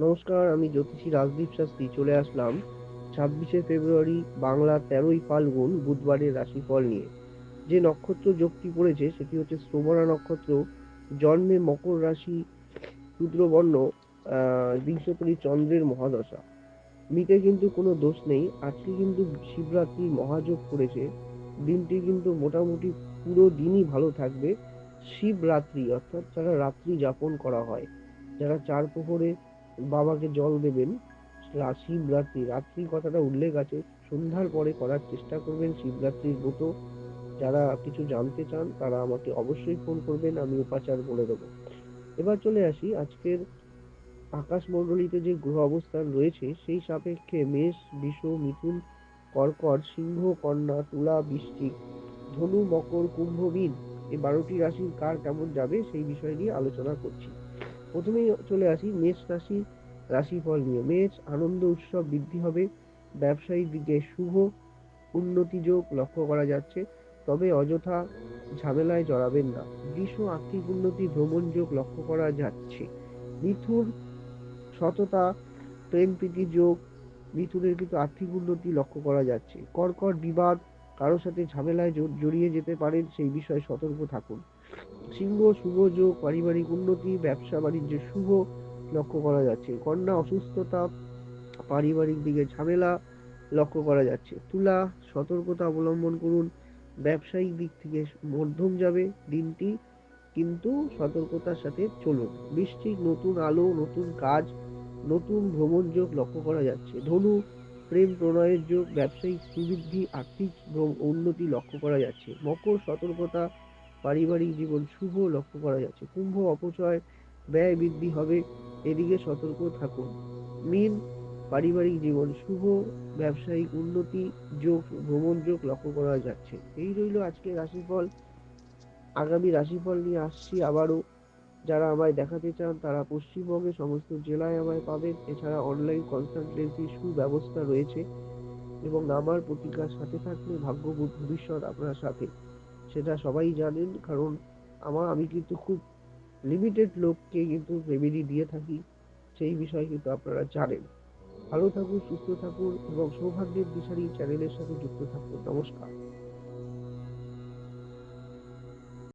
নমস্কার, আমি জ্যোতিষী রাজদীপ শাস্ত্রী চলে আসলাম 26শে ফেব্রুয়ারি বাংলা 13ই ফাল্গুন বুধবারের রাশিফল নিয়ে। যে নক্ষত্র যোগটি পড়েছে সেটি হচ্ছে শ্রবণা নক্ষত্র। জন্মে মকর রাশি, শূদ্রবর্ণ, 20 চন্দ্রের মহাদশা। মিটে কিন্তু কোনো দোষ নেই। আজকে কিন্তু শিবরাত্রি মহাযোগ পড়েছে। দিনটি কিন্তু মোটামুটি পুরো দিনই ভালো থাকবে। শিবরাত্রি অর্থাৎ যারা রাত্রি যাপন করা হয়, যারা চার প্রহরে বাবাকে জল দেবেন, শিবরাত্রি রাত্রি কথাটা উল্লেখ আছে। সন্ধ্যার পরে করার চেষ্টা করবেন শিবরাত্রির ব্রত। যারা কিছু জানতে চান তারা আমাকে অবশ্যই ফোন করবেন, আমি উপাচার বলে দেবো। এবার চলে আসি আজকের আকাশমণ্ডলীতে যে গ্রহ অবস্থান রয়েছে সেই সাপেক্ষে মেষ, বৃষ, মিথুন, কর্কট, সিংহ, কন্যা, তুলা, বৃশ্চিক, ধনু, মকর, কুম্ভ, মীন, এই 12টি রাশির কার কেমন যাবে সেই বিষয় নিয়ে আলোচনা করছি। প্রথমেই চলে আসি মেষ রাশির রাশিফল নিয়ে। মেষ, আনন্দ উৎসব বৃদ্ধি হবে, ব্যবসায়িক দিকে শুভ উন্নতি যোগ লক্ষ্য করা যাচ্ছে, তবে অযথা ঝামেলায় জড়াবেন না। বৃষ, আর্থিক উন্নতি, ভ্রমণ যোগ লক্ষ্য করা যাচ্ছে। মিথুন, সততা, প্রেম প্রীতি যোগ, মিথুনের কিন্তু আর্থিক উন্নতি লক্ষ্য করা যাচ্ছে। কর্কট, বিবাদ, কারোর সাথে ঝামেলায় জড়িয়ে যেতে পারেন, সেই বিষয়ে সতর্ক থাকুন। সিংহ, শুভ যোগ, পারিবারিক উন্নতি, ব্যবসা বাণিজ্যে শুভ লক্ষ্য করা যাচ্ছে। কন্যা, অসুস্থতা, পারিবারিক দিকে ঝামেলা লক্ষ্য করা যাচ্ছে। তুলা, সতর্কতা অবলম্বন করুন, ব্যবসায়িক দিক থেকে মধ্যম যাবে দিনটি, কিন্তু সতর্কতার সাথে চলুন। বৃশ্চিক, নতুন আলো, নতুন কাজ, নতুন ভ্রমণ যোগ লক্ষ্য করা যাচ্ছে। ধনু, প্রেম প্রণয়ের যোগ, ব্যবসায়িক সুবৃদ্ধি, আর্থিক উন্নতি লক্ষ্য করা যাচ্ছে। মকর, সতর্কতা, পারিবারিক জীবন শুভ লক্ষ্য করা যাচ্ছে। কুম্ভ, অপচয়, ব্যয় বৃদ্ধি হবে, এদিকে সতর্ক থাকুন। মীন, পারিবারিক জীবন শুভ, ব্যবসায়িক উন্নতি যোগ, ভ্রমণ যোগ লক্ষ্য করা যাচ্ছে। এই রইল আজকে রাশিফল। আগামী রাশিফল নিয়ে আসছি আবারও। যারা আমায় দেখাতে চান তারা পশ্চিমবঙ্গের সমস্ত জেলায় আমায় পাবেন। এছাড়া অনলাইন কনসালটেন্সির সুব্যবস্থা রয়েছে, এবং আমার প্রতিকার সাথে থাকলে ভাগ্য ভবিষ্যৎ আপনার সাথে, সেটা সবাই জানেন। কারণ আমি কিন্তু খুব লিমিটেড লোককে কিন্তু রেমেডি দিয়ে থাকি, সেই বিষয়ে কিন্তু আপনারা জানেন। ভালো থাকুন, সুস্থ থাকুন এবং সৌভাগ্যের দিশারি চ্যানেলের সাথে যুক্ত থাকুন। নমস্কার।